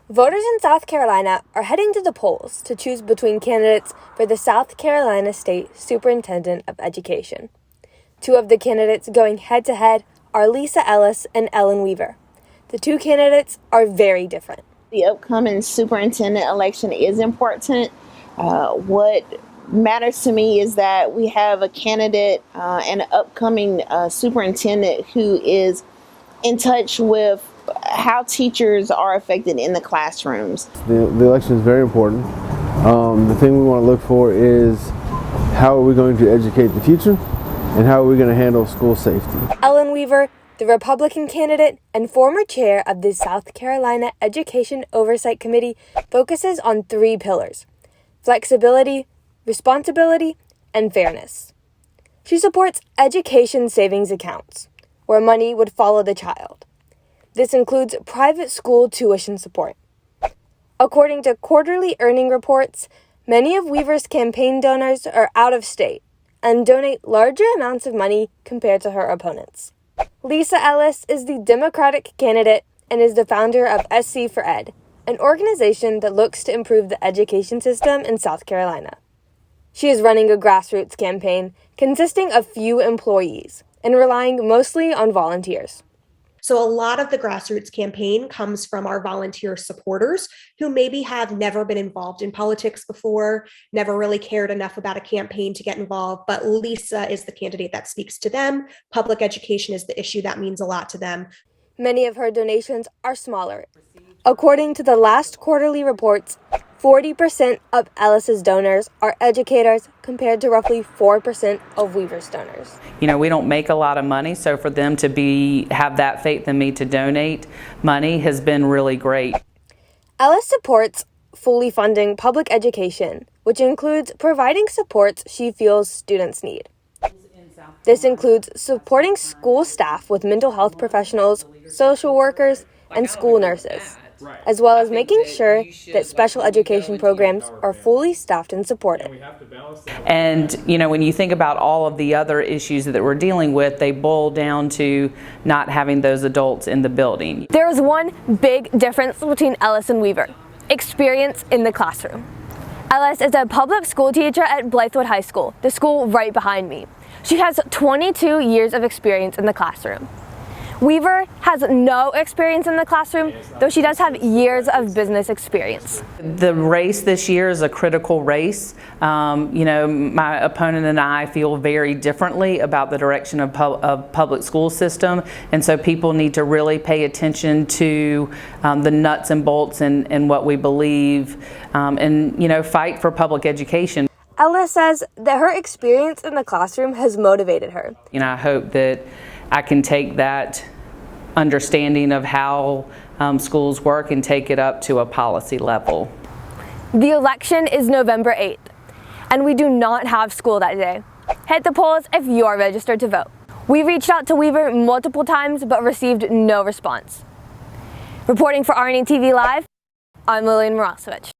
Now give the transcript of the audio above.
Voters in South Carolina are heading to the polls to choose between candidates for the South Carolina State Superintendent of Education. Two of the candidates going head-to-head are Lisa Ellis and Ellen Weaver. The two candidates are very different. The upcoming superintendent election is important. What matters to me is that we have a candidate and an upcoming superintendent who is in touch with how teachers are affected in the classrooms. The election is very important. The thing we want to look for is how are we going to educate the future and how are we going to handle school safety. Ellen Weaver, the Republican candidate and former chair of the South Carolina Education Oversight Committee, focuses on three pillars: flexibility, responsibility, and fairness. She supports education savings accounts, where money would follow the child. This includes private school tuition support. According to quarterly earning reports, many of Weaver's campaign donors are out of state and donate larger amounts of money compared to her opponents. Lisa Ellis is the Democratic candidate and is the founder of SC for Ed, an organization that looks to improve the education system in South Carolina. She is running a grassroots campaign consisting of few employees and relying mostly on volunteers. So a lot of the grassroots campaign comes from our volunteer supporters who maybe have never been involved in politics before, never really cared enough about a campaign to get involved, but Lisa is the candidate that speaks to them. Public education is the issue that means a lot to them. Many of her donations are smaller. According to the last quarterly reports, 40% of Ellis's donors are educators compared to roughly 4% of Weaver's donors. You know, we don't make a lot of money, so for them to have that faith in me to donate money has been really great. Ellis supports fully funding public education, which includes providing supports she feels students need. This includes supporting school staff with mental health professionals, social workers, and school nurses, as well as making sure that special education programs are fully staffed and supported. And, you know, when you think about all of the other issues that we're dealing with, they boil down to not having those adults in the building. There is one big difference between Ellis and Weaver: experience in the classroom. Ellis is a public school teacher at Blythewood High School, the school right behind me. She has 22 years of experience in the classroom. Weaver has no experience in the classroom, though she does have years of business experience. The race this year is a critical race. You know, my opponent and I feel very differently about the direction of public school system, and so people need to really pay attention to the nuts and bolts and what we believe, and, you know, fight for public education. Ella says that her experience in the classroom has motivated her. You know, I hope that I can take that understanding of how schools work and take it up to a policy level. The election is November 8th, and we do not have school that day. Hit the polls if you are registered to vote. We reached out to Weaver multiple times but received no response. Reporting for RNE-TV Live, I'm Lillian Morosevich.